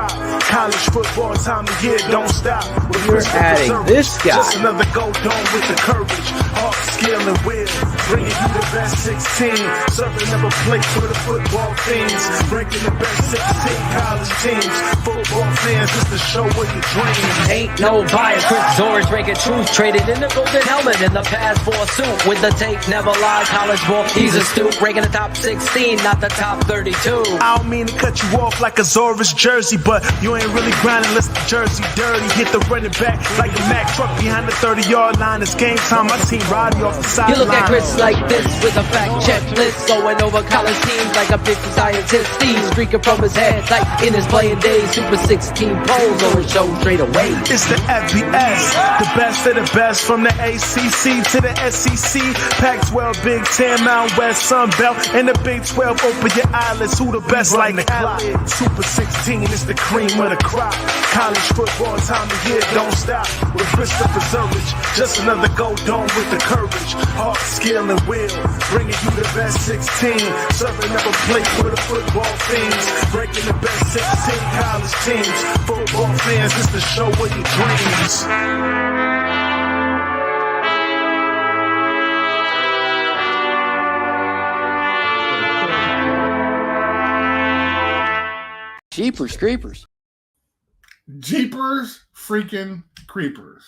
crop. College football time of year, don't stop. We're adding this guy. Just another go dome with the courage, heart, skill, and will. Bringing you the best 16. Serving up a plate for the football fiends. Breaking the best 16 college teams. Football fans, just to show what you dream. Ain't no bias, Chris Zorich breaking truth. Traded in the golden helmet in the past for a suit. With the tape, never lie, college ball, he's a stoop. Ranking the top 16, not the top 32. I don't mean to cut you off like a Zorich jersey, but you ain't really grinding unless the jersey dirty. Hit the running back like a Mack truck behind the 30-yard line. It's game time, my team riding off the sideline. You look at Chris like this with a fact checklist, going over college teams like a 50 scientist. Steve streaking from his head like in his playing days. Super 16 polls on the show straight away. It's the FBS, the best of the best, from the ACC to the SEC. Pac-12, Big 10, Mountain West, Sun Belt, and the Big 12. Open your eyelids, who the best like the clock? Super 16 is the cream of the crop. College football time of year, don't stop. With Christopher Zorich, just another go dome with the courage, heart, skill, and will. Bringing you the best 16. Serving up a plate for the football fiends. Breaking the best 16 college teams. Football fans, just to show what your dreams. Jeepers creepers. Jeepers freaking creepers.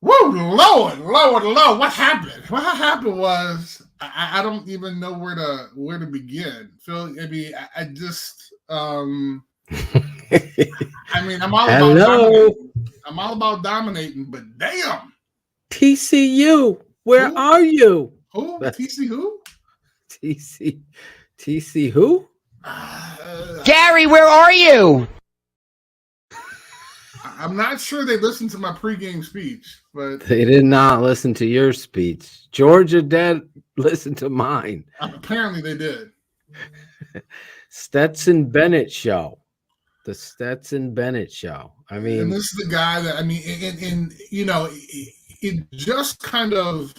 Woo, Lord. What happened? What happened was I don't even know where to begin. Phil, I mean, I just I mean, I'm all about dominating. I'm all about dominating, but damn. TCU, where are you? Who? TC who? TC who? Gary, where are you? I'm not sure they listened to my pregame speech, but They did not listen to your speech. Georgia did listen to mine. Apparently they did. Stetson Bennett show. The Stetson Bennett show. I mean, and this is the guy that, I mean, and you know, it just kind of,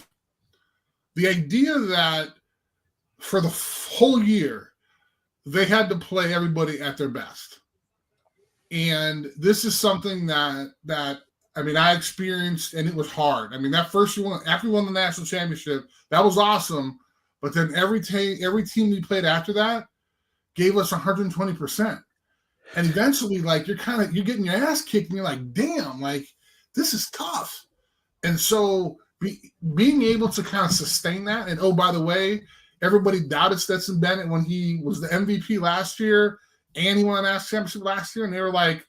the idea that for the whole year they had to play everybody at their best. And this is something that I mean, I experienced, and it was hard. I mean, that first year, after we won the national championship, that was awesome. But then every team we played after that gave us 120%. And eventually, like, you're getting your ass kicked, and you're like, damn, like, this is tough. And so being able to kind of sustain that, and oh, by the way, everybody doubted Stetson Bennett when he was the MVP last year, and he won the national championship last year, and they were like,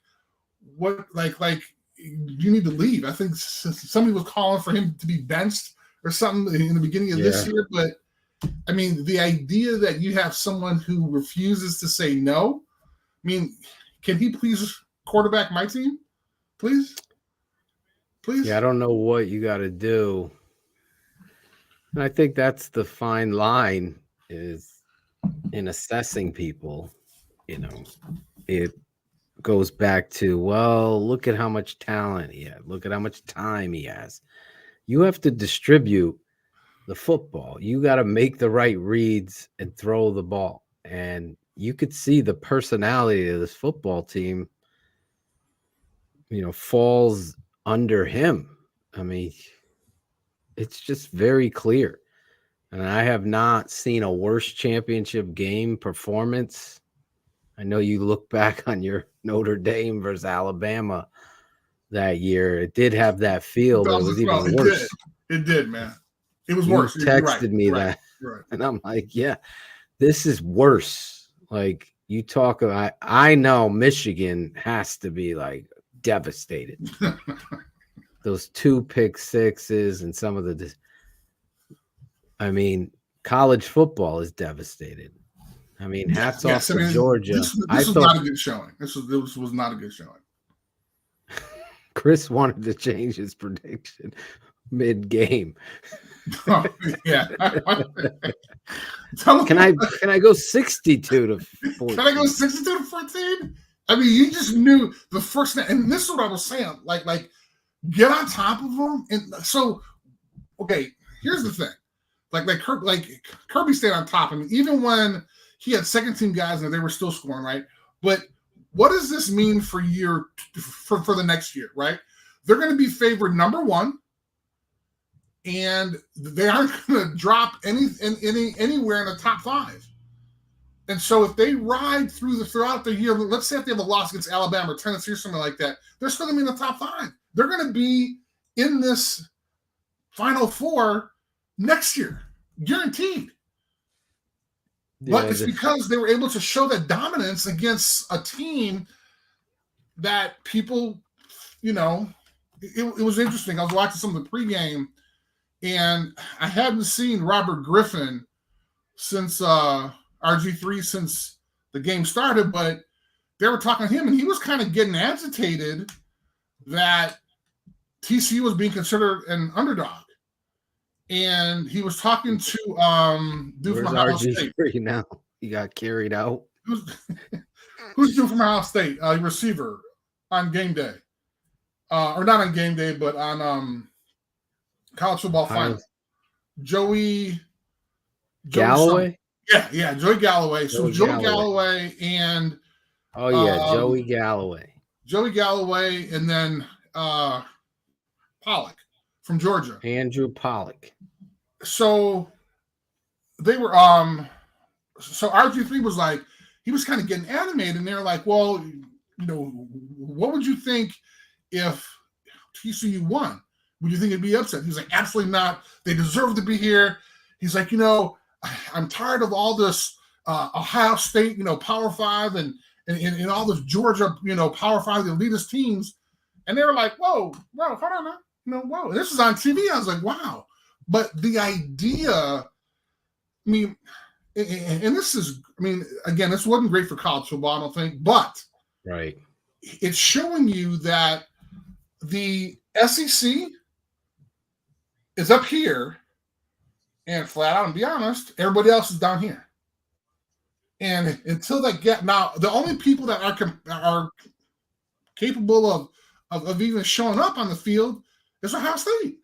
what, like you need to leave. I think somebody was calling for him to be benched or something in the beginning of this year. But I mean, the idea that you have someone who refuses to say no, I mean, can he please quarterback my team? Please? yeah, I don't know what you got to do. And I think that's the fine line is in assessing people, you know, it goes back to, well, look at how much talent he had. Look at how much time he has. You have to distribute the football. You got to make the right reads and throw the ball. And you could see the personality of this football team, you know, falls under him. I mean, it's just very clear. And I have not seen a worse championship game performance. I know you look back on your Notre Dame versus Alabama that year. It did have that feel, but it was even worse. It did, man. It was worse. You texted me that. Right. And I'm like, yeah, this is worse. Like, you talk about, I know Michigan has to be like devastated. Those 2 pick sixes and some of the, I mean, college football is devastated. I mean, hats off to Georgia. This was not a good showing. This was not a good showing. Chris wanted to change his prediction mid-game. Oh, yeah. Can I go 62 to 14? Can I go 62 to 14? I mean, you just knew the first thing, and this is what I was saying. Like get on top of them. And so, okay, here's the thing. Like Kirby stayed on top. I mean, even when he had second team guys and they were still scoring, right? But what does this mean for the next year, right? They're going to be favored number one, and they aren't going to drop anywhere in the top 5. And so if they ride throughout the year, let's say if they have a loss against Alabama or Tennessee or something like that, they're still going to be in the top 5. They're going to be in this Final Four next year, guaranteed. But it's because they were able to show that dominance against a team that people, it was interesting. I was watching some of the pregame, and I hadn't seen Robert Griffin since RG3 since the game started, but they were talking to him, and he was kind of getting agitated that TCU was being considered an underdog. And he was talking to dude from Ohio State. Now he got carried out. Who's dude from Ohio State? Receiver on game day, or not on game day, but on college football final. Joey Galloway. Yeah, Joey Galloway. So Joey Galloway and Joey Galloway. Joey Galloway, and then Pollock from Georgia. Andrew Pollock. So they were so RG3 was like, he was kind of getting animated, and they're like, well, what would you think if TCU won? Would you think it'd be upset? He's like, absolutely not. They deserve to be here. He's like, I'm tired of all this Ohio State, Power 5 and all this Georgia, Power 5, the elitist teams. And they were like, whoa, hold on now. Whoa. This is on TV. I was like, wow. But the idea, and this is, again, this wasn't great for college football, I don't think, but right, it's showing you that the SEC is up here, and flat out, and be honest, everybody else is down here. And until they get now, the only people that are capable of even showing up on the field is Ohio State.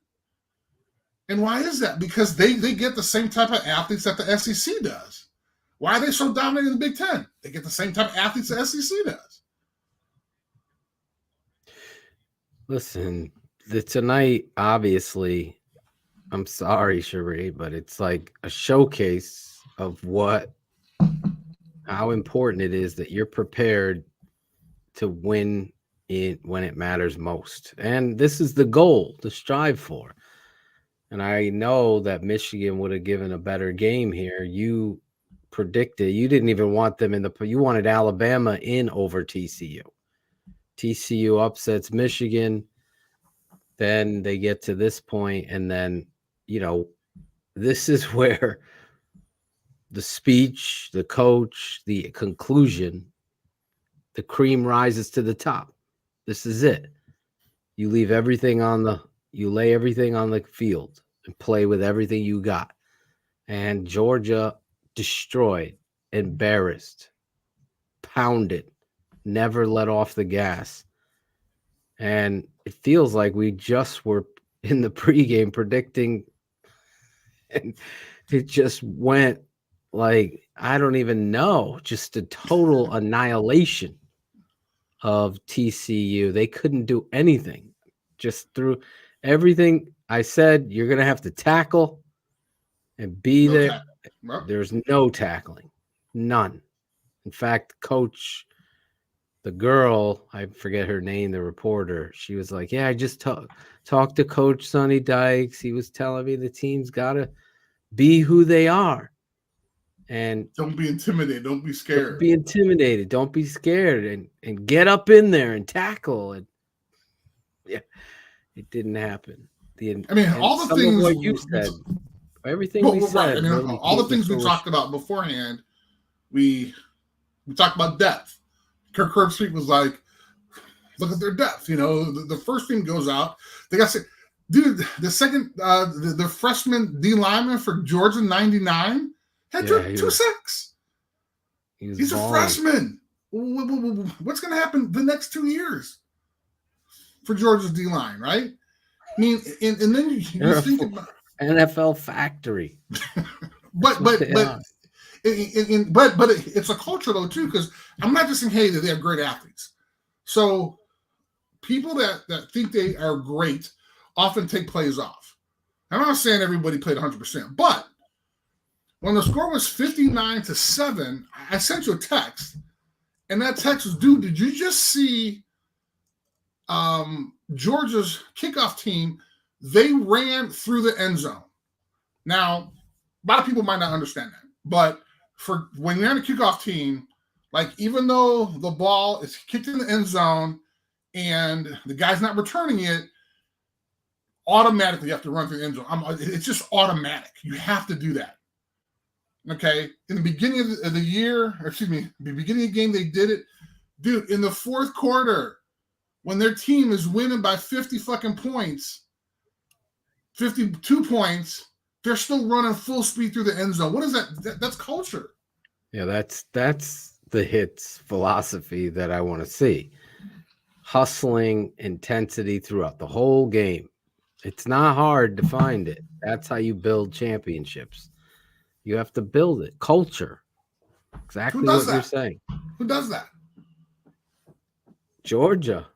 And why is that? Because they get the same type of athletes that the SEC does. Why are they so dominant in the Big Ten? They get the same type of athletes the SEC does. Listen, tonight, obviously, I'm sorry, Cherie, but it's like a showcase of how important it is that you're prepared to win when it matters most. And this is the goal to strive for. And I know that Michigan would have given a better game here. You predicted, you didn't even want them you wanted Alabama in over TCU. TCU upsets Michigan. Then they get to this point, and then, this is where the speech, the coach, the conclusion, the cream rises to the top. This is it. You leave everything you lay everything on the field and play with everything you got. And Georgia destroyed, embarrassed, pounded, never let off the gas. And it feels like we just were in the pregame predicting, and it just went like, I don't even know, just a total annihilation of TCU. They couldn't do anything. Just through everything I said, you're going to have to tackle and be there. There's no tackling, none. In fact, coach, the girl, I forget her name, the reporter, she was like, yeah, I just talked to Coach Sonny Dykes. He was telling me the team's got to be who they are. And don't be intimidated. Don't be scared. Don't be intimidated. Don't be scared, and get up in there and tackle. And yeah, it didn't happen. All the things what you said, everything we said. Right. All the things we talked about beforehand, we talked about depth. Kirk Herbstreit was like, look at their depth. The first team goes out. They got to say, dude, the second, the freshman D lineman for Georgia 99 had 2 sacks. He's a freshman. What's going to happen the next 2 years for Georgia's D line, right? And then you think about NFL factory. but it's a culture though too, because I'm not just saying, hey, that they're great athletes. So people that think they are great often take plays off. I'm not saying everybody played 100%, but when the score was 59-7, I sent you a text, and that text was, dude, did you just see Georgia's kickoff team? They ran through the end zone. Now, a lot of people might not understand that, but for when you're on a kickoff team, like even though the ball is kicked in the end zone and the guy's not returning it, automatically you have to run through the end zone. It's just automatic. You have to do that. Okay, in the beginning of the year, or excuse me, the beginning of the game, they did it. Dude, in the fourth quarter, when their team is winning by 50 fucking points, 52 points, they're still running full speed through the end zone. What is that? That's culture. Yeah, that's the Hits philosophy that I want to see. Hustling, intensity throughout the whole game. It's not hard to find it. That's how you build championships. You have to build it. Culture. Exactly what you're saying. Who does that? Georgia.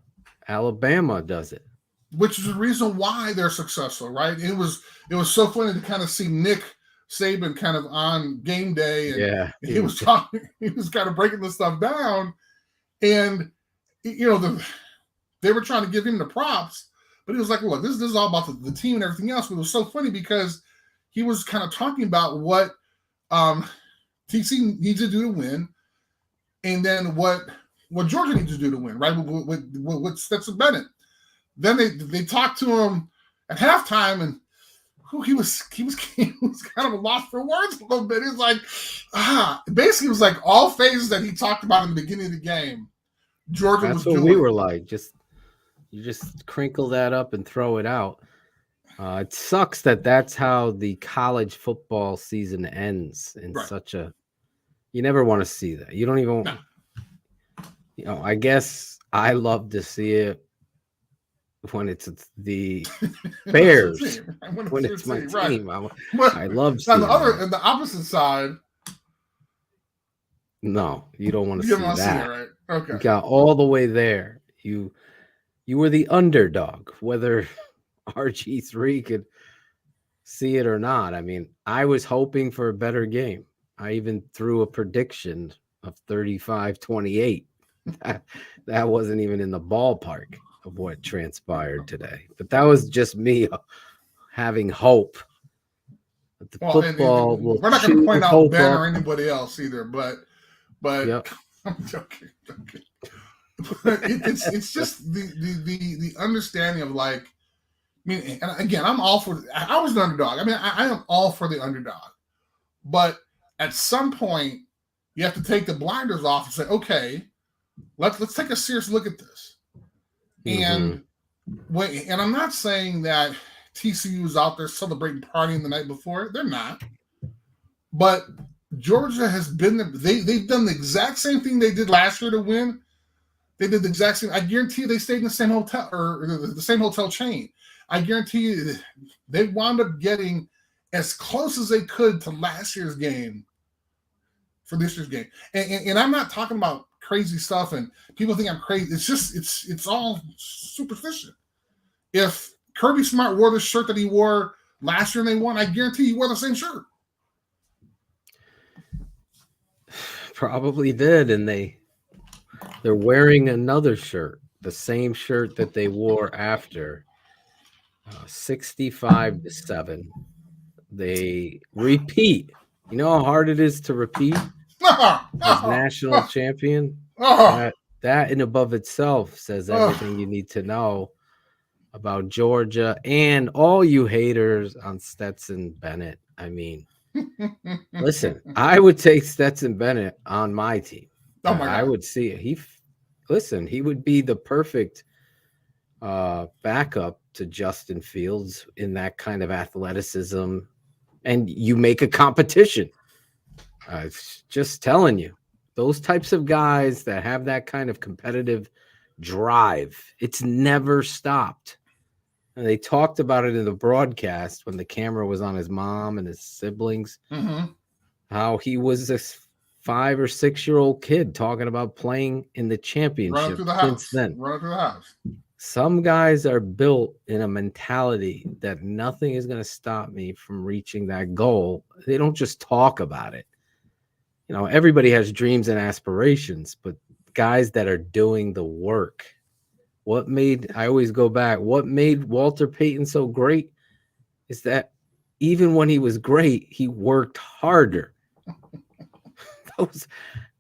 Alabama does it. Which is the reason why they're successful, right? It was so funny to kind of see Nick Saban kind of on game day. And he was talking, he was kind of breaking this stuff down. And, you know, they were trying to give him the props, but he was like, look, this is all about the team and everything else. But it was so funny because he was kind of talking about what TC needs to do to win, and then what Georgia needs to do to win, right? With Stetson Bennett. Then they talked to him at halftime, and he was kind of a loss for words a little bit. He was like, basically, it was like all phases that he talked about in the beginning of the game. Georgia was doing. That's what we were like. You just crinkle that up and throw it out. It sucks that's how the college football season ends in such a. You never want to see that. You don't even. No. You know, I guess I love to see it when it's the Bears. when it's my team, I love seeing it. On the opposite side. No, you don't want to see that. See it, right? Okay. You got all the way there. You were the underdog, whether RG3 could see it or not. I mean, I was hoping for a better game. I even threw a prediction of 35-28. That wasn't even in the ballpark of what transpired today. But that was just me having hope. But the football will. We're not going to point out Ben or anybody else either, but yep. I'm joking. It's just the understanding of, like, I mean, and again, I'm all for. I was the underdog. I mean, I am all for the underdog, but at some point, you have to take the blinders off and say, okay, let's take a serious look at this. Mm-hmm. And I'm not saying that TCU is out there celebrating, partying the night before. They're not. But Georgia has been they've done the exact same thing they did last year to win. They did the exact same. I guarantee you they stayed in the same hotel or the same hotel chain. I guarantee you they wound up getting as close as they could to last year's game for this year's game. And I'm not talking about crazy stuff and people think I'm crazy. It's just it's all superstition. If Kirby Smart wore the shirt that he wore last year and they won, I guarantee he wore the same shirt. Probably did, and they're wearing another shirt, the same shirt that they wore after 65-7. They repeat. You know how hard it is to repeat as national champion? That in above itself says everything you need to know about Georgia and all you haters on Stetson Bennett. I mean, listen, I would take Stetson Bennett on my team. Oh my God. I would see it. He would be the perfect backup to Justin Fields in that kind of athleticism. And you make a competition. Just telling you, those types of guys that have that kind of competitive drive, it's never stopped. And they talked about it in the broadcast when the camera was on his mom and his siblings, how he was 5 or 6-year-old kid talking about playing in the championship Running through the since house. then. Running through the house. Some guys are built in a mentality that nothing is going to stop me from reaching that goal. They don't just talk about it. You know, everybody has dreams and aspirations, but guys that are doing the work. I always go back, what made Walter Payton so great is that even when he was great, he worked harder.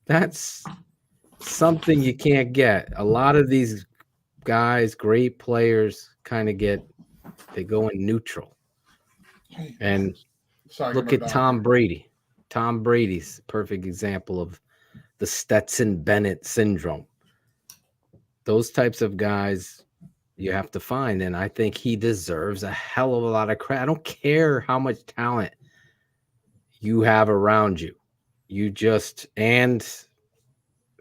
That's something you can't get. A lot of these guys, great players, they go in neutral. And look at Tom Brady. Tom Brady's a perfect example of the Stetson Bennett syndrome. Those types of guys you have to find, and I think he deserves a hell of a lot of credit. I don't care how much talent you have around you. And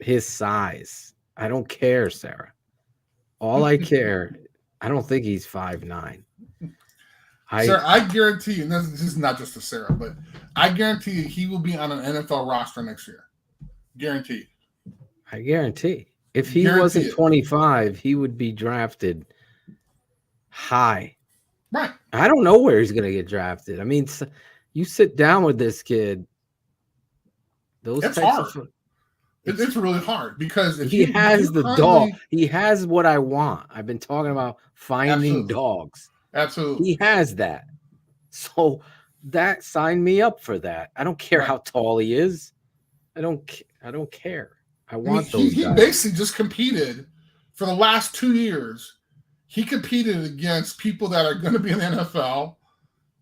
his size. I don't care, Sarah. All I care, I don't think he's 5'9". Sir, I guarantee you, and this is not just for Sarah, but I guarantee you he will be on an NFL roster next year. Guaranteed. I guarantee. If he wasn't 25, he would be drafted high. Right. I don't know where he's going to get drafted. I mean, you sit down with this kid. It's hard. It's really hard because if he has the dog. He has what I want. I've been talking about finding dogs. Absolutely. He has that. So that sign me up for that. I don't care how tall he is. I don't care. I want those guys. He basically just competed for the last 2 years. He competed against people that are going to be in the NFL.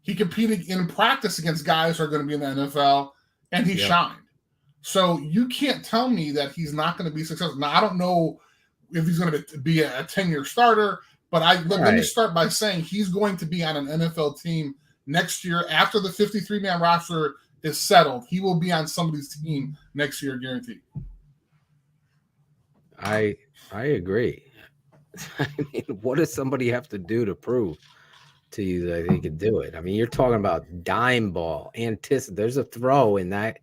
He competed in practice against guys who are going to be in the NFL, and he shined. So you can't tell me that he's not going to be successful. Now, I don't know if he's going to be a 10-year starter, but let me start by saying he's going to be on an NFL team next year. After the 53-man roster is settled, he will be on somebody's team next year, guaranteed. I agree. I mean, what does somebody have to do to prove to you that they can do it? I mean, you're talking about dime ball. There's a throw in that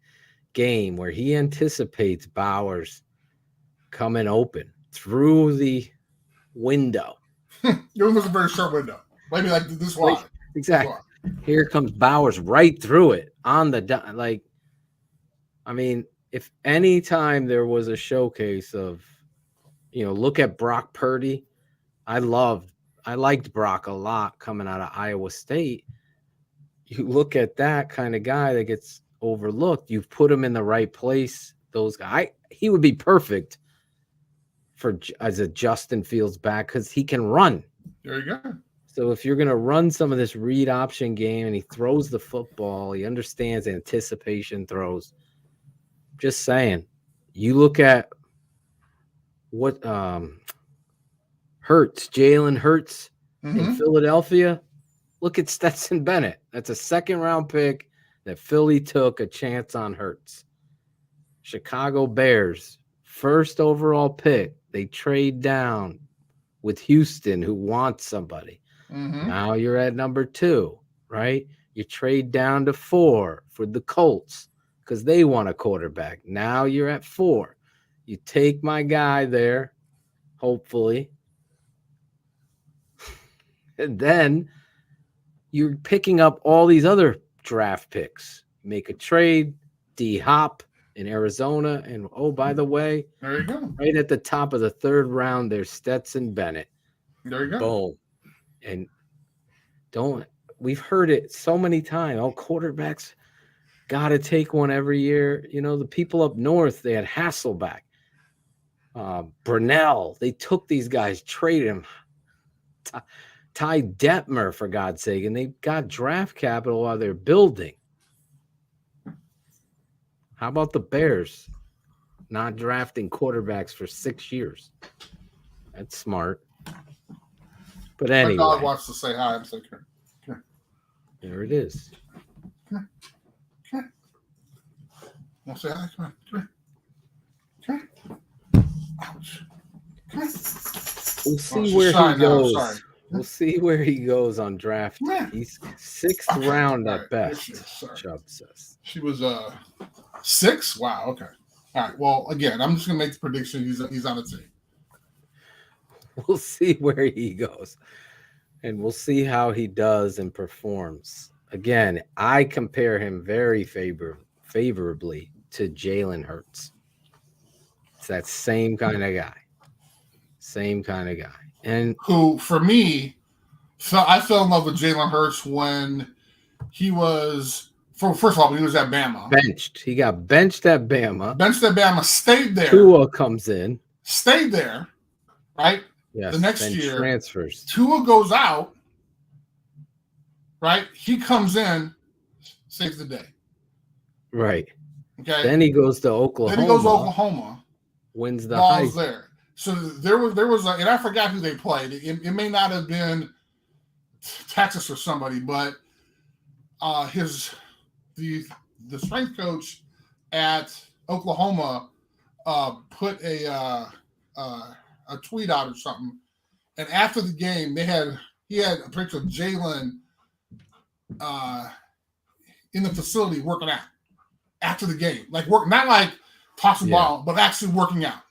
game where he anticipates Bowers coming open through the window. It was a very short window, maybe like this wide. Exactly. Here comes Bowers right through it on the I mean, if any time there was a showcase of, look at Brock Purdy. I liked Brock a lot coming out of Iowa State. You look at that kind of guy that gets overlooked. You've put him in the right place. Those guys, he would be perfect as a Justin Fields back because he can run. There you go. So if you're going to run some of this read option game and he throws the football, he understands anticipation throws. Just saying, you look at what Jalen Hurts in Philadelphia. Look at Stetson Bennett. That's a 2nd-round pick that Philly took a chance on Hurts. Chicago Bears, 1st overall pick. They trade down with Houston, who wants somebody. Now you're at number 2, right? You trade down to 4 for the Colts because they want a quarterback. Now you're at 4. You take my guy there, hopefully. And then you're picking up all these other draft picks. Make a trade, D-Hop in Arizona. And, oh, by the way, there you go. Right at the top of the 3rd round, there's Stetson Bennett. There you go. Boom. And we've heard it so many times. Oh, quarterbacks got to take one every year. The people up north, they had Hasselbeck, Brunell. They took these guys, traded them. Ty Detmer, for God's sake, and they got draft capital while they're building. How about the Bears not drafting quarterbacks for 6 years? That's smart. But anyway. My dog wants to say hi. I'm saying, come here. There it is. Come here. Want to say hi? Come on. Come here. Ouch. Come here. We'll see where he goes. Sorry. We'll see where he goes on draft. He's 6th round at best, Chubb says. She was 6? Wow. Okay. All right. Well, again, I'm just gonna make the prediction. He's on the team. We'll see where he goes, and we'll see how he does and performs. Again, I compare him very favorably to Jalen Hurts. It's that same kind of guy. And who, for me, I fell in love with Jalen Hurts when he was. First of all, when he was at Bama. Benched. He got benched at Bama. Stayed there. Tua comes in. Stayed there, right? Yes. The next year. Transfers. Tua goes out, right? He comes in, saves the day. Right. Okay. Then he goes to Oklahoma. Wins the Heisman. there. So there was and I forgot who they played. It may not have been Texas or somebody, but the strength coach at Oklahoma put a tweet out or something, and after the game he had a picture of Jalen in the facility working out after the game, like not like tossing ball, but actually working out.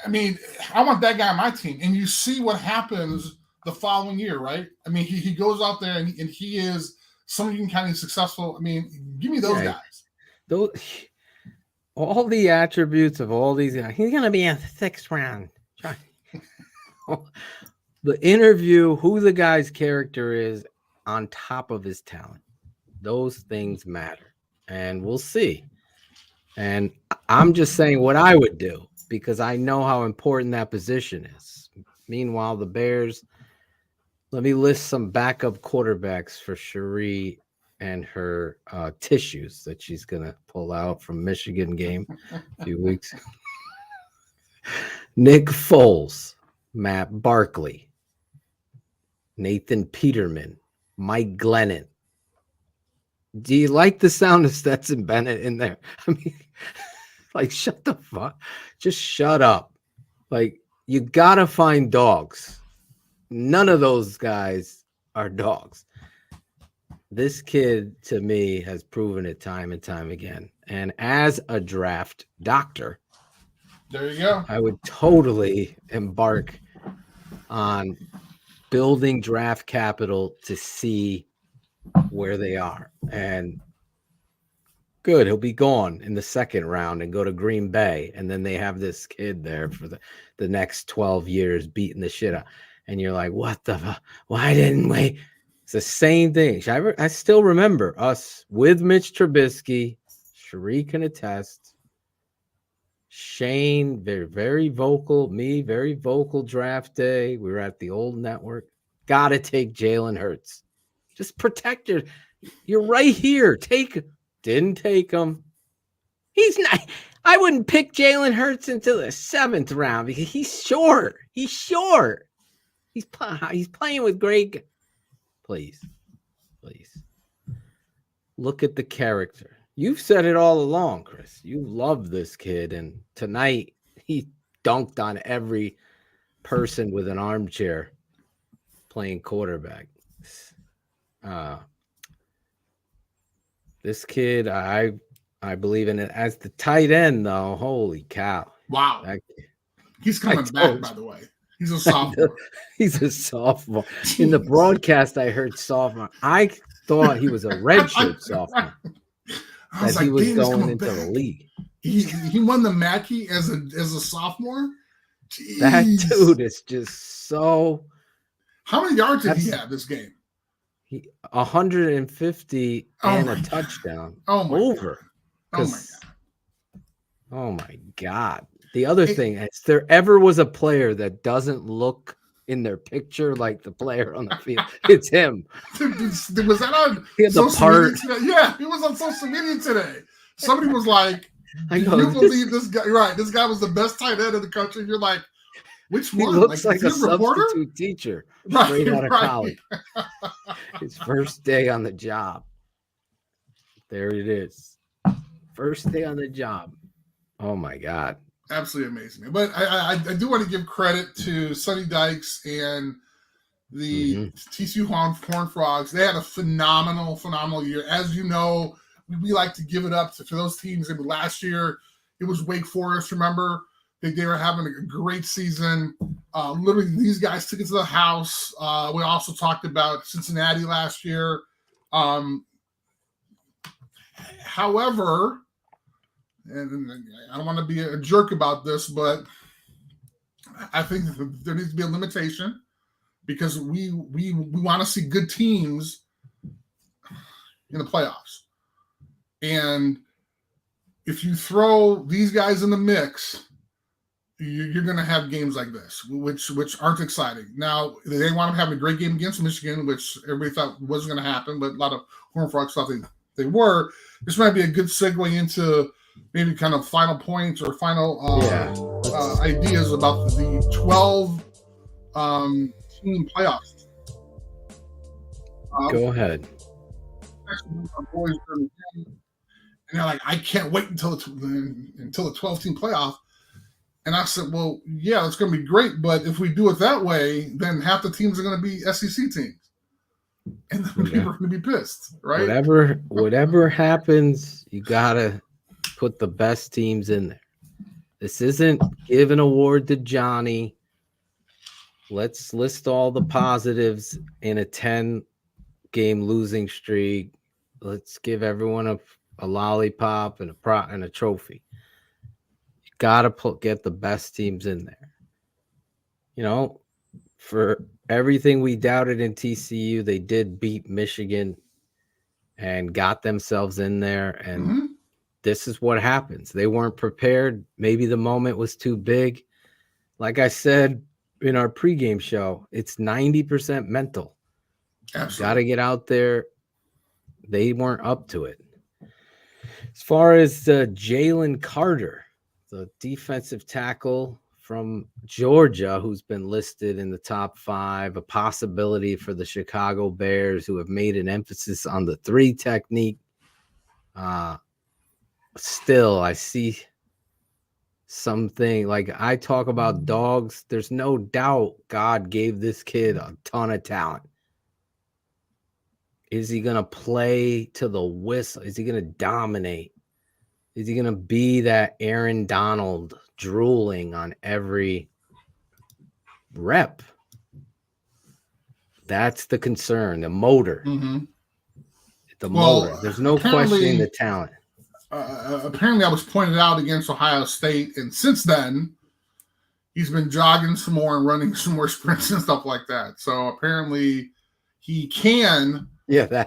I mean, I want that guy on my team, and you see what happens the following year, right? I mean, he goes out there and he is somebody kind of successful. I mean, give me those guys. All the attributes of all these guys. He's going to be in the 6th round. The interview, who the guy's character is on top of his talent. Those things matter. And we'll see. And I'm just saying what I would do because I know how important that position is. Meanwhile, the Bears, let me list some backup quarterbacks for Cherie and her tissues that she's going to pull out from Michigan game a few weeks. Nick Foles, Matt Barkley, Nathan Peterman, Mike Glennon. Do you like the sound of Stetson Bennett in there? I mean, like, shut the fuck. Just shut up. Like, you got to find dogs. None of those guys are dogs. This kid, to me, has proven it time and time again. And as a draft doctor, there you go. I would totally embark on building draft capital to see where they are. And good, he'll be gone in the 2nd round and go to Green Bay. And then they have this kid there for the next 12 years beating the shit out. And you're like, what the fuck? Why didn't we? It's the same thing. I still remember us with Mitch Trubisky. Cherie can attest. Shane, very, very vocal. Me, very vocal draft day. We were at the old network. Got to take Jalen Hurts. Just protect your. You're right here. Didn't take him. He's not. I wouldn't pick Jalen Hurts until the 7th round because he's short. He's short. He's playing with great. Please. Look at the character. You've said it all along, Chris. You love this kid, and tonight he dunked on every person with an armchair playing quarterback. This kid, I believe in it as the tight end, though. Holy cow! Wow, he's coming back. By the way, he's a sophomore. He's a sophomore. In the broadcast, I heard sophomore. I thought he was a redshirt sophomore. That he was going into the league. He won the Mackey as a sophomore. Jeez. That dude is just so. How many yards did he have this game? 150 and a touchdown. Over. God. Oh my God. The other thing is, there ever was a player that doesn't look in their picture like the player on the field, it's him. Was that on social media today? Yeah, he was on social media today. Somebody was like, "Do you believe this guy?" Right, this guy was the best tight end in the country. And you're like, which one? He looks like a substitute teacher straight out of college. His first day on the job. There it is. First day on the job. Oh my God. Absolutely amazing. But I do want to give credit to Sonny Dykes and the TCU Horned Frogs. They had a phenomenal year. As you know, we like to give it up to those teams. I mean, last year it was Wake Forest. Remember, they were having a great season. Literally, these guys took it to the house. We also talked about Cincinnati last year. However, and I don't want to be a jerk about this, but I think there needs to be a limitation because we want to see good teams in the playoffs. And if you throw these guys in the mix, you're going to have games like this, which aren't exciting. Now, they wound up having a great game against Michigan, which everybody thought wasn't going to happen, but a lot of Horned Frogs thought they were. This might be a good segue into maybe kind of final points or final ideas about the 12 team playoffs. Go ahead. Boys and they're like, I can't wait until the 12-team playoff. And I said, well, yeah, it's going to be great, but if we do it that way, then half the teams are going to be SEC teams, and then people are going to be pissed, right? Whatever happens, you gotta put the best teams in there. This isn't give an award to Johnny. Let's list all the positives in a 10-game losing streak. Let's give everyone a lollipop and a trophy. You gotta get the best teams in there. You know, for everything we doubted in TCU, they did beat Michigan and got themselves in there. And this is what happens. They weren't prepared. Maybe the moment was too big. Like I said in our pregame show, it's 90% mental. Absolutely. Got to get out there. They weren't up to it. As far as Jalen Carter, the defensive tackle from Georgia, who's been listed in the top 5, a possibility for the Chicago Bears, who have made an emphasis on the 3 technique. Still, I see something like I talk about dogs. There's no doubt God gave this kid a ton of talent. Is he going to play to the whistle? Is he going to dominate? Is he going to be that Aaron Donald drooling on every rep? That's the concern, the motor. The motor. There's no questioning the talent. Apparently, that was pointed out against Ohio State, and since then, he's been jogging some more and running some more sprints and stuff like that. So apparently, he can. Yeah,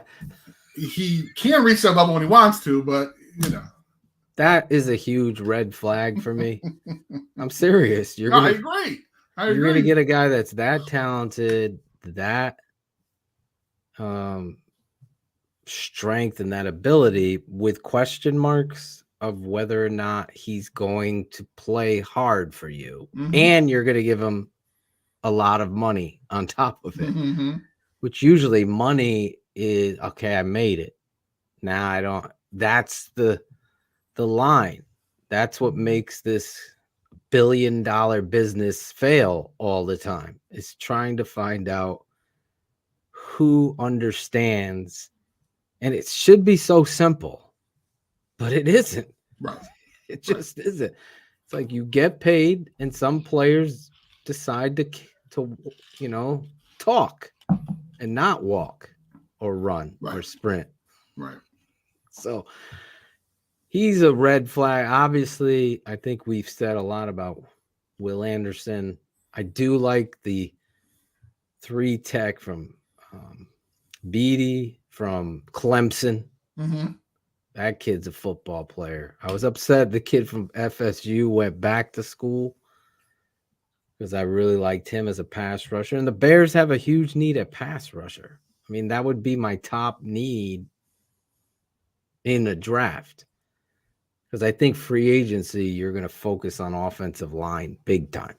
he can reach that level when he wants to, but you know. That is a huge red flag for me. I'm serious. I agree. You're going to get a guy that's that talented, that strength and that ability with question marks of whether or not he's going to play hard for you. And you're going to give him a lot of money on top of it, which usually money is, okay, I made it. Now I don't. That's the line. That's what makes this billion-dollar business fail all the time. Is trying to find out who understands, and it should be so simple, but it isn't. Right. It just isn't. It's like you get paid, and some players decide to talk and not walk or run or sprint. Right. So he's a red flag. Obviously, I think we've said a lot about Will Anderson. I do like the 3 tech from Beatty, from Clemson. That kid's a football player. I was upset the kid from FSU went back to school because I really liked him as a pass rusher. And the Bears have a huge need at pass rusher. I mean, that would be my top need in the draft. Because I think free agency, you're going to focus on offensive line big time.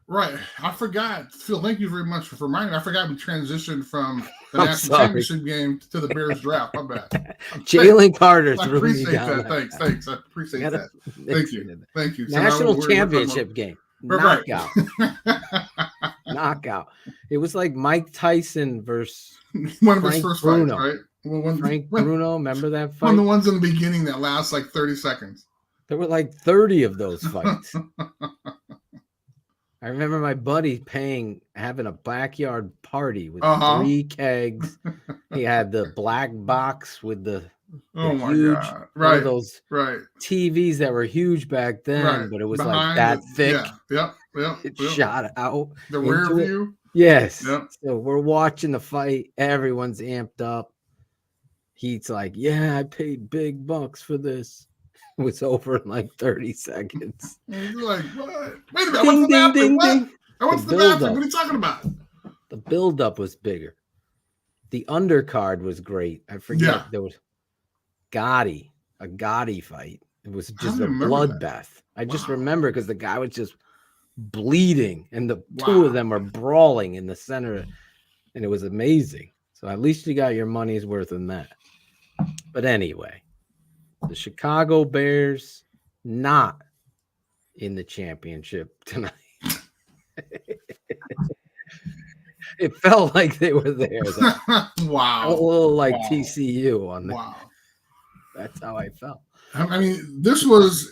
Right. I forgot. Phil, thank you very much for reminding me. I forgot we transitioned from the national championship game to the Bears draft. My bad. Jalen Carter threw me down. Thanks. I appreciate that. Thank you. National championship game. Knockout. Knockout. It was like Mike Tyson versus one of Frank his first Bruno. fights, right? Frank Bruno, remember that fight? When the ones in the beginning that last like 30 seconds. There were like 30 of those fights. I remember my buddy having a backyard party with 3 kegs. He had the black box with the huge, God. Right. Those right. TVs that were huge back then, right. but it was Behind like that thick. Yep. It shot out. The rear view. Yes. Yep. So we're watching the fight. Everyone's amped up. He's like, yeah, I paid big bucks for this. It was over in like 30 seconds. You're like, what? Wait a minute. What's the bathroom? What? I went to the bathroom. What are you talking about? The buildup was bigger. The undercard was great. I forget. There was a Gotti fight. It was just a bloodbath. I just remember because the guy was just bleeding and the two of them were brawling in the center. And it was amazing. So at least you got your money's worth in that. But anyway. The Chicago Bears not in the championship tonight. It felt like they were there. Wow. A little like TCU on that. Wow. That's how I felt. I mean, this was,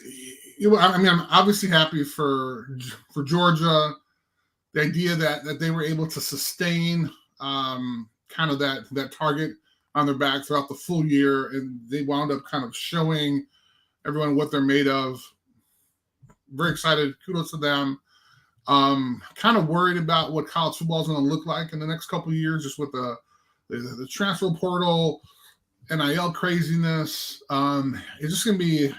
I mean, I'm obviously happy for Georgia. The idea that they were able to sustain kind of that target on their back throughout the full year, and they wound up kind of showing everyone what they're made of. Very excited. Kudos to them. Kind of worried about what college football is going to look like in the next couple of years, just with the transfer portal, NIL craziness. It's just going to be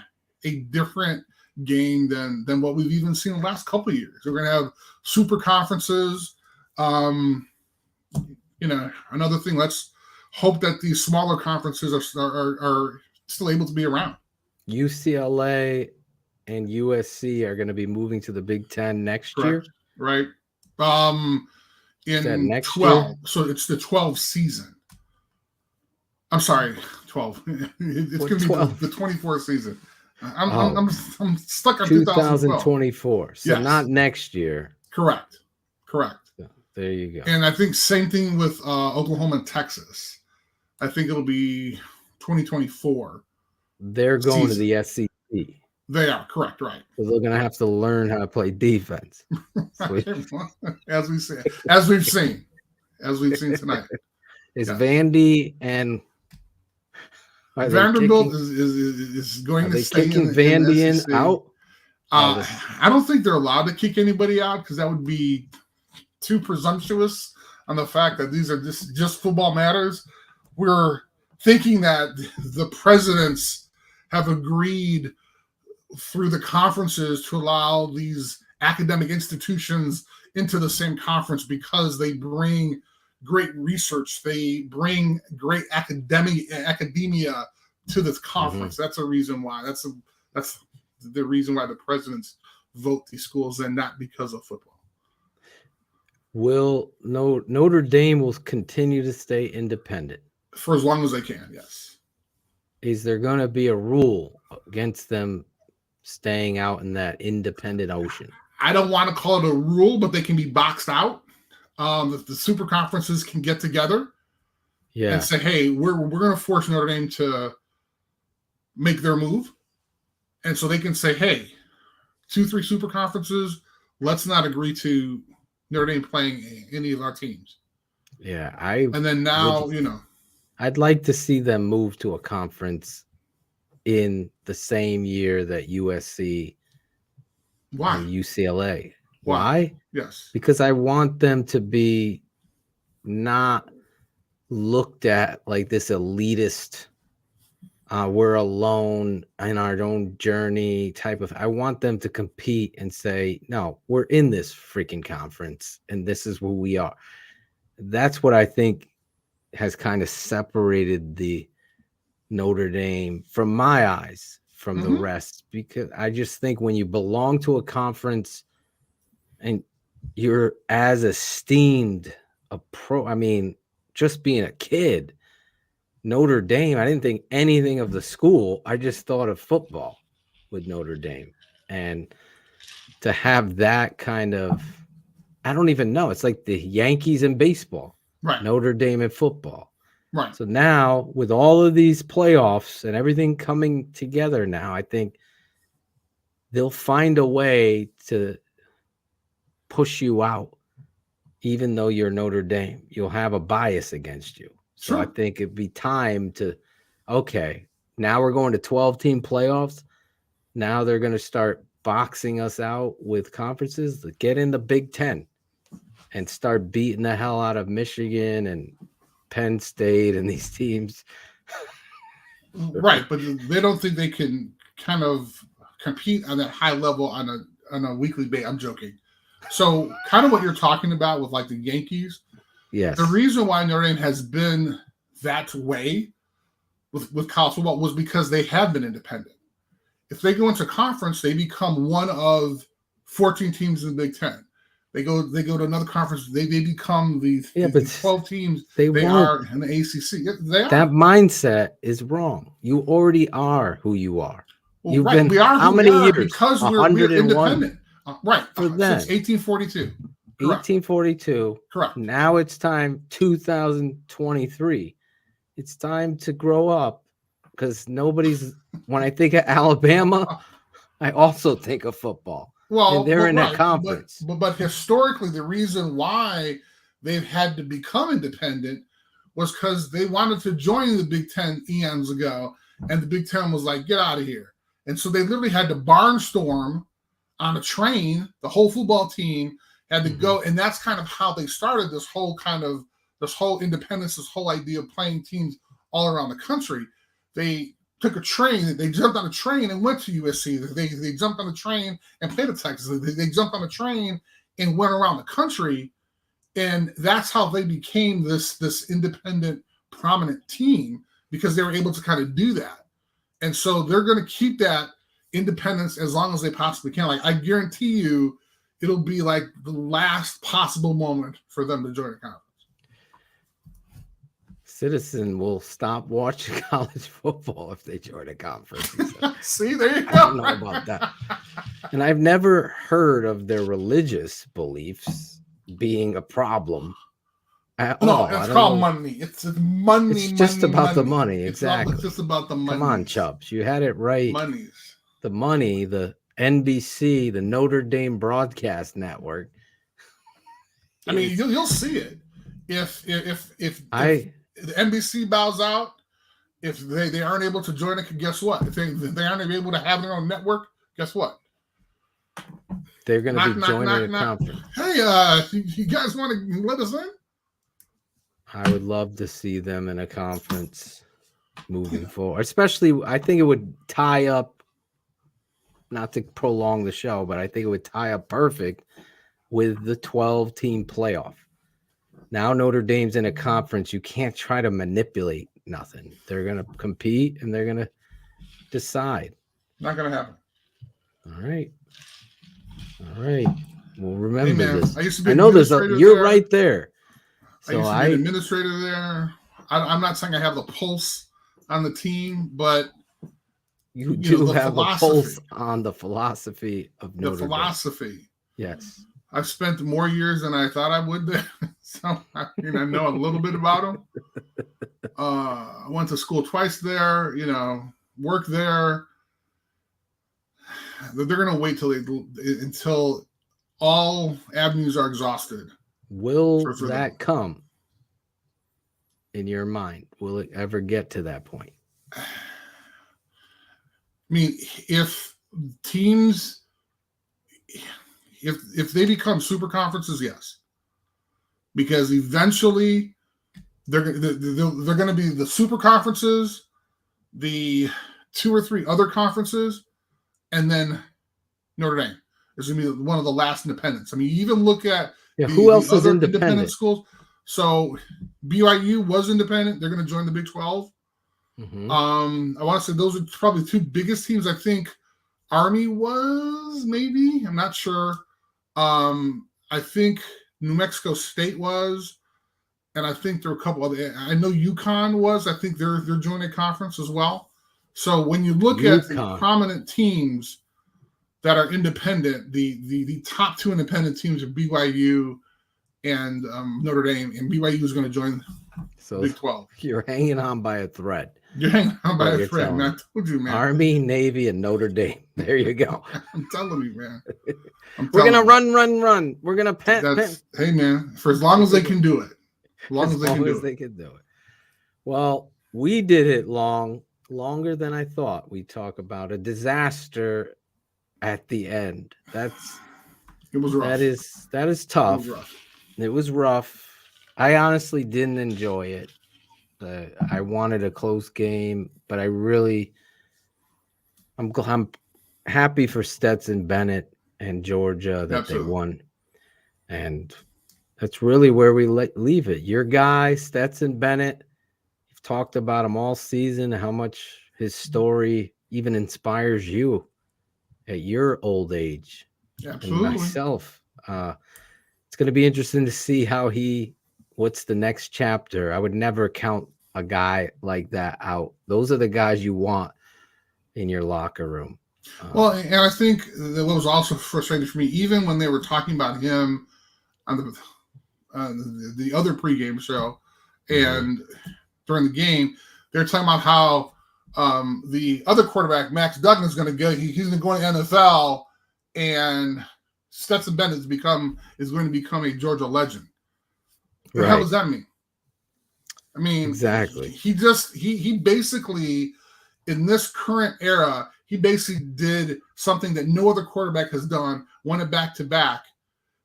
a different game than what we've even seen the last couple of years. We're going to have super conferences. Another thing, let's hope that these smaller conferences are still able to be around. UCLA and USC are going to be moving to the Big Ten next year, right? In next 12, year? So it's the 12 season. I'm sorry, 12. It's going to be the 24 season. I'm stuck on 2024. So not next year. Correct. So there you go. And I think same thing with Oklahoma and Texas. I think it'll be 2024. They're going to the SEC. They are correct, right? So they're going to have to learn how to play defense, as we've seen tonight. Is Vandy and Vanderbilt is going to stay kicking Vandy out? I don't think they're allowed to kick anybody out because that would be too presumptuous on the fact that these are just football matters. We're thinking that the presidents have agreed through the conferences to allow these academic institutions into the same conference because they bring great research. They bring great academia to this conference. That's a reason why. That's the reason why the presidents vote these schools in, not because of football. Notre Dame will continue to stay independent for as long as they can? Yes. Is there going to be a rule against them staying out in that independent ocean? I don't want to call it a rule, but they can be boxed out. The super conferences can get together and say, hey, we're going to force Notre Dame to make their move. And so they can say, hey, 2-3 super conferences, let's not agree to Notre Dame playing any of our teams. Yeah. And then now, I'd like to see them move to a conference in the same year that USC and UCLA. Why? Yes. Because I want them to be not looked at like this elitist, we're alone in our own journey type of. I want them to compete and say, no, we're in this freaking conference and this is who we are. That's what I think has kind of separated the Notre Dame from my eyes from the rest, because I just think when you belong to a conference and you're as esteemed a pro, I mean, just being a kid, Notre Dame, I didn't think anything of the school. I just thought of football with Notre Dame. And to have that kind of, I don't even know. It's like the Yankees in baseball, right? Notre Dame in football. Right. So now, with all of these playoffs and everything coming together now, I think they'll find a way to push you out, even though you're Notre Dame. You'll have a bias against you. So I think it'd be time to, okay, now we're going to 12-team playoffs. Now they're going to start boxing us out with conferences. Get in the Big Ten and start beating the hell out of Michigan and Penn State and these teams. Right, but they don't think they can kind of compete on that high level on a weekly basis. I'm joking. So kind of what you're talking about with like the Yankees. Yes. The reason why Notre Dame has been that way with college football was because they have been independent. If they go into conference, they become one of 14 teams in the Big Ten. They go to another conference, they become the 12 teams they are in the ACC. Yeah, they are. That mindset is wrong. You already are who you are. Well, You've right. been We are how who many we are years? because we're independent. Right. For Since 1842. Correct. 1842. Correct. Now it's time, 2023. It's time to grow up, because nobody's, when I think of Alabama, I also think of football. Well, and they're in a conference. But historically, the reason why they've had to become independent was because they wanted to join the Big Ten eons ago, and the Big Ten was like, get out of here. And so they literally had to barnstorm on a train. The whole football team had to go, and that's kind of how they started this whole independence, this whole idea of playing teams all around the country. They took a train, they jumped on a train and went to USC. They jumped on a train and played at Texas. They jumped on a train and went around the country, and that's how they became this independent, prominent team, because they were able to kind of do that. And so they're going to keep that independence as long as they possibly can. Like, I guarantee you, it'll be like the last possible moment for them to join a conference. Citizen will stop watching college football if they join a conference. See, there you go. I don't know about that. And I've never heard of their religious beliefs being a problem at all. No, it's called money. It's money. It's just about the money. Exactly. It's just about the money. Come on, Chubbs. You had it right. Monies. The money, the NBC, the Notre Dame Broadcast Network. I mean, you'll see it. If the NBC bows out, if they aren't able to join it, guess what? If they aren't able to have their own network, guess what? They're going to be joining a conference. Hey, you guys want to let us in? I would love to see them in a conference moving forward. Especially, I think it would tie up, not to prolong the show, but I think it would tie up perfect with the 12-team playoff. Now Notre Dame's in a conference. You can't try to manipulate nothing. They're going to compete, and they're going to decide. Not going to happen. All right. Well, remember this. I used to be. I know there's you're right there. So I used to be an administrator there. I'm not saying I have the pulse on the team, but you do have a pulse on the philosophy of Notre Dame. The philosophy. Yes. I've spent more years than I thought I would there. So I know a little bit about them. I went to school twice there, worked there. They're going to wait until all avenues are exhausted. Will that come in your mind? Will it ever get to that point? I mean, if teams, if they become super conferences, yes, because eventually they're going to be the super conferences, the 2 or 3 other conferences, and then Notre Dame is going to be one of the last independents. I mean, you even look at who else is independent schools. So BYU was independent. They're going to join the Big 12. Mm-hmm. I want to say those are probably 2 biggest teams. I think Army was, maybe. I'm not sure. I think New Mexico State was, and I think there were a couple other. I know UConn was. I think they're joining a conference as well. So when you look at the prominent teams that are independent, the top 2 independent teams are BYU and Notre Dame, and BYU is going to join So Big 12. you're hanging on by a thread. You're hanging on by What a you're thread, telling man. I me. told you, man. Army, Navy, and Notre Dame. There you go. I'm telling you, man. We're gonna run. We're gonna pen. Hey, man. For as long as they can do it. As long as they can do it. Well, we did it longer than I thought. We talk about a disaster at the end. It was rough. That is tough. It was rough. I honestly didn't enjoy it. I wanted a close game, but I'm happy for Stetson Bennett and Georgia that they won. And that's really where we leave it. Your guy, Stetson Bennett, you've talked about him all season, how much his story even inspires you at your old age. Absolutely. And myself. It's going to be interesting to see what's the next chapter. I would never count a guy like that out. Those are the guys you want in your locker room. Well, and I think that what was also frustrating for me, even when they were talking about him on the other pregame show and during the game, they're talking about how the other quarterback, Max Duggan, is going to go. He's going to go to the NFL, and Stetson Bennett is going to become a Georgia legend. What the hell does that mean? I mean, exactly. He basically, in this current era, he basically did something that no other quarterback has done, won it back-to-back,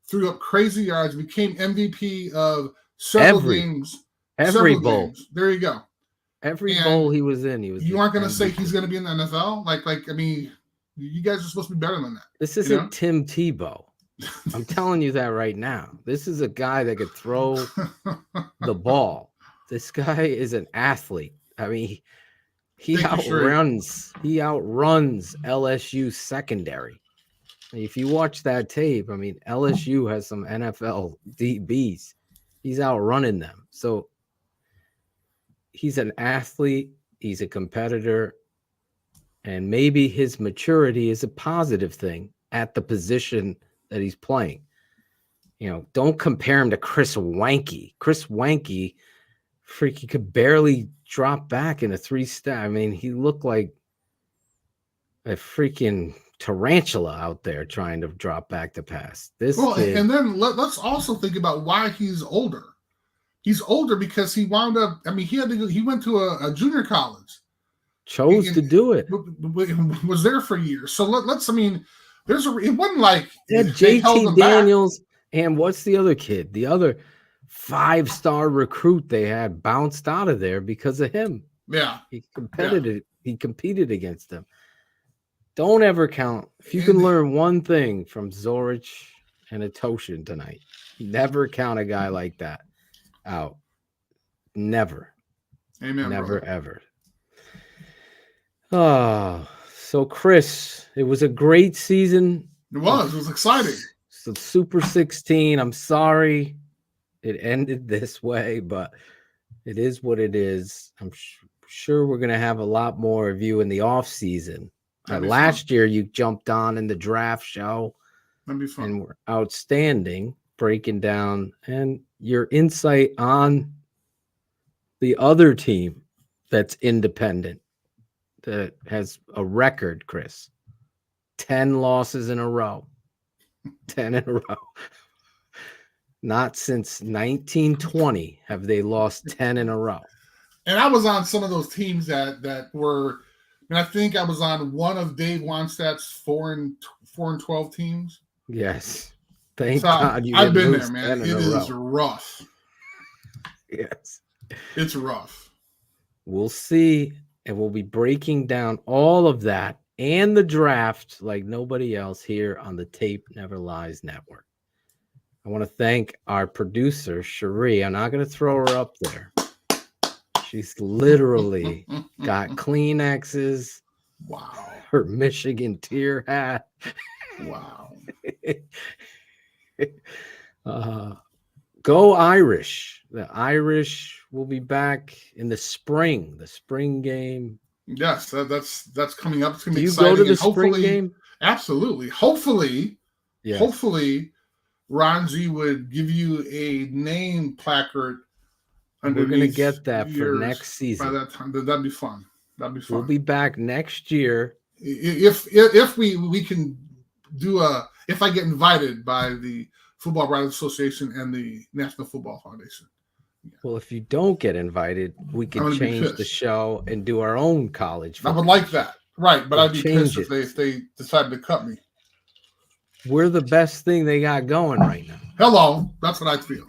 threw up crazy yards, became MVP of several games. Every bowl. Games. There you go. Every bowl he was in, You aren't going to say he's going to be in the NFL? I mean, you guys are supposed to be better than that. This isn't Tim Tebow. I'm telling you that right now. This is a guy that could throw the ball. This guy is an athlete. I mean, he outruns LSU secondary. If you watch that tape, I mean, LSU has some NFL DBs. He's outrunning them. So he's an athlete. He's a competitor. And maybe his maturity is a positive thing at the position that he's playing. Don't compare him to Chris Wanke. Chris Wanke, he could barely drop back in a 3-step. I mean, he looked like a freaking tarantula out there trying to drop back to pass. Kid, and then let's also think about why he's older. He's older because he wound up. I mean, he went to a junior college. Chose to do it. Was there for years. So let's. I mean, it wasn't like JT Daniels and what's the other kid? The other 5-star recruit they had bounced out of there because of him. Yeah, he competed against them. Don't ever count. If you can learn one thing from Zorich and Ottochian tonight, never count a guy like that out. Never. Amen. Never, brother. ever. Oh, so Chris, it was a great season. It was exciting. So Super 16. I'm sorry it ended this way, but it is what it is. I'm sure we're going to have a lot more of you in the off season. Last year, you jumped on in the draft show. That'd be fun. And were outstanding, breaking down, and your insight on the other team that's independent, that has a record, Chris. 10 losses in a row. 10 in a row. Not since 1920 have they lost 10 in a row. And I was on some of those teams that were, and I think I was on one of Dave Wannstedt's 4 and 12 teams. Yes. Thank God you I've been there, man. It is rough. Yes. It's rough. We'll see. And we'll be breaking down all of that and the draft like nobody else here on the Tape Never Lies Network. I want to thank our producer, Cherie. I'm not going to throw her up there. She's literally got Kleenexes. Wow. Her Michigan tier hat. Wow. Go Irish. The Irish will be back in the spring game. Yes, that's coming up. It's going to be Do you exciting. go to the spring game? Absolutely. Hopefully, yes. Hopefully, Ron G would give you a name placard We're going to get that for next season. By that time, that'd be fun. That'd be fun. We'll be back next year. If we can do if I get invited by the Football Writers Association and the National Football Foundation. Well, if you don't get invited, we can change the show and do our own college. I would like that. Right, but I'd be pissed if they decided to cut me. We're the best thing they got going right now. Hello, that's what I feel.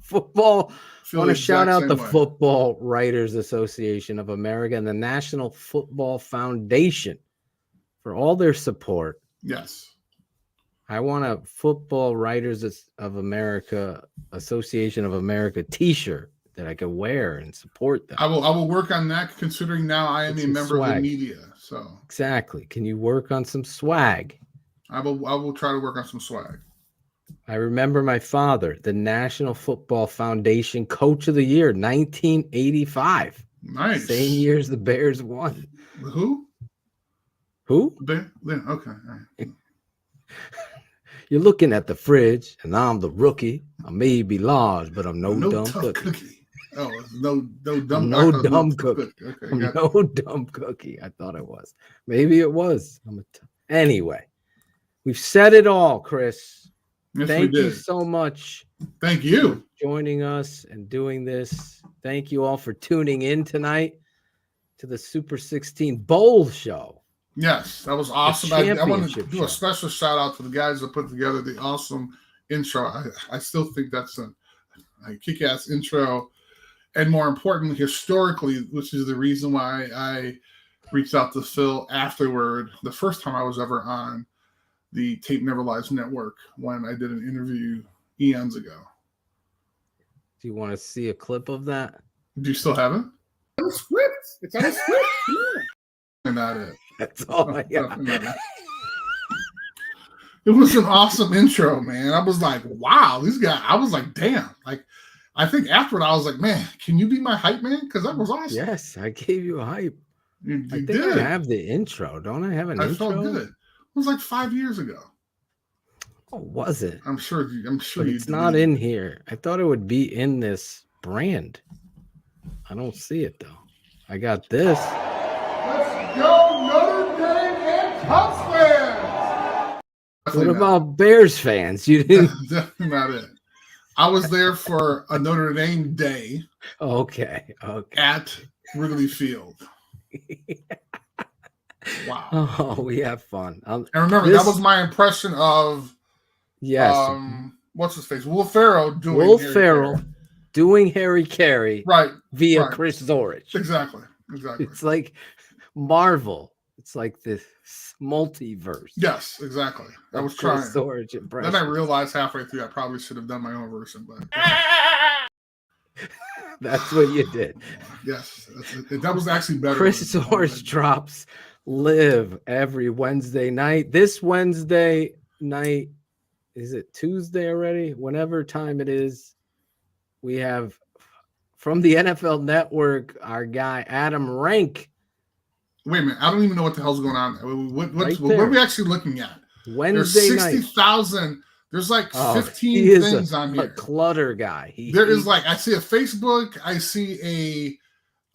Football. I want to shout out the Football Writers Association of America and the National Football Foundation for all their support. Yes. I want a Football Writers of America Association of America t-shirt that I can wear and support them. I will work on that, considering now I am a member of the media. So exactly. Can you work on some swag? I will try to work on some swag. I remember my father, the National Football Foundation Coach of the Year, 1985. Nice. Same year as the Bears won. Who? Okay. All right. You're looking at the fridge, and I'm the rookie. I may be large, but I'm no dumb cookie. Oh, no dumb cookie. Okay, no dumb cookie. I thought it was. Maybe it was. Anyway, we've said it all, Chris. Yes, Thank you so much. Thank you for joining us and doing this. Thank you all for tuning in tonight to the Super 16 Bowl show. Yes, that was awesome. I want to do a special shout out to the guys that put together the awesome intro. I still think that's a kick-ass intro. And more importantly, historically, which is the reason why I reached out to Phil afterward, the first time I was ever on the Tape Never Lies Network when I did an interview eons ago. Do you want to see a clip of that? Do you still have it? It's on the script. It's on the script. And not it. That's all I got. It was an awesome intro, man. I was like, wow, these guys. I was like, damn. Like, I think afterward, I was like, man, can you be my hype man? Because that was awesome. Yes, I gave you a hype. You I think did. I have the intro. Don't I have an intro? I felt good. It was like 5 years ago. Oh, was it? I'm sure. But it's not in here. I thought it would be in this brand. I don't see it though. I got this. Let's go Notre Dame and Cubs fans. What about Bears fans? You didn't. Definitely not it. I was there for a Notre Dame day. Okay. At Wrigley Field. Wow. Oh, we have fun. And remember, that was my impression of what's his face? Will Ferrell doing Harry Carey right via Chris Zorich. Exactly. It's like Marvel. It's like this multiverse. Yes, exactly. I was trying. Zorich impression. Then I realized halfway through I probably should have done my own version, but that's what you did. Yes, that was actually better. Chris Zorich drops live every Wednesday night. This Wednesday night, is it Tuesday already? Whenever time it is, we have from the NFL Network our guy Adam Rank. Wait a minute, I don't even know what the hell's going on. What are we actually looking at? Wednesday night. There's 60,000. There's like 15 things on here. A clutter guy. There is like I see a Facebook. I see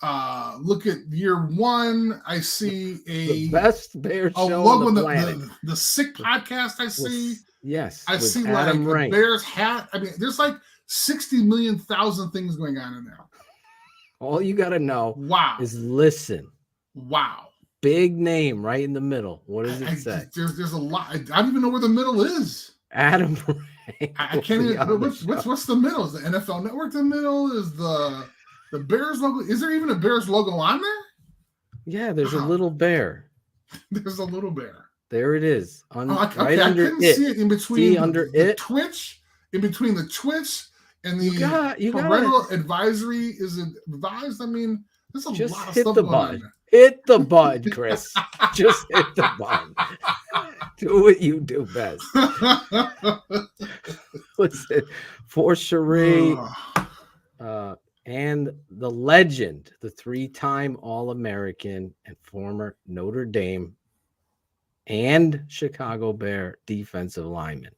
a look at year one. I see the best Bears show logo on the planet. The Sick podcast. I see. Yes, I see like a Bears hat. I mean, there's like 60 million thousand things going on in there. All you got to know is listen. Wow. Big name right in the middle. What does it say? There's a lot. I don't even know where the middle is. Adam I can't even. What's the middle? Is the NFL Network the middle? Is the Bears logo? Is there even a Bears logo on there? Yeah, there's a little bear. There's a little bear. There it is. Right under I couldn't see it in between the Twitch, in between the Twitch and the parental advisory is advised. I mean, there's a lot of stuff going on there. Hit the button, Chris. Just hit the button. Do what you do best. Listen, for Cherie and the legend, the 3-time All-American and former Notre Dame and Chicago Bear defensive lineman.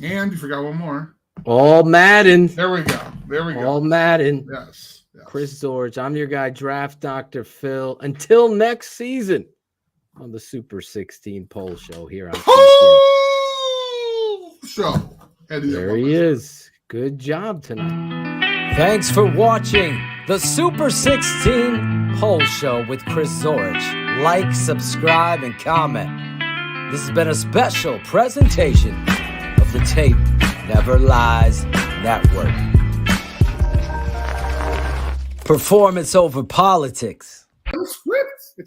And you forgot one more. All Madden. There we go. All Madden. Yes. Chris Zorich. I'm your guy, Draft Dr. Phil. Until next season on the Super 16 Poll Show here on Poll Show. There he is. Good job tonight. Thanks for watching the Super 16 Poll Show with Chris Zorich. Like, subscribe, and comment. This has been a special presentation of the Tape Never Lies Network. Performance over politics.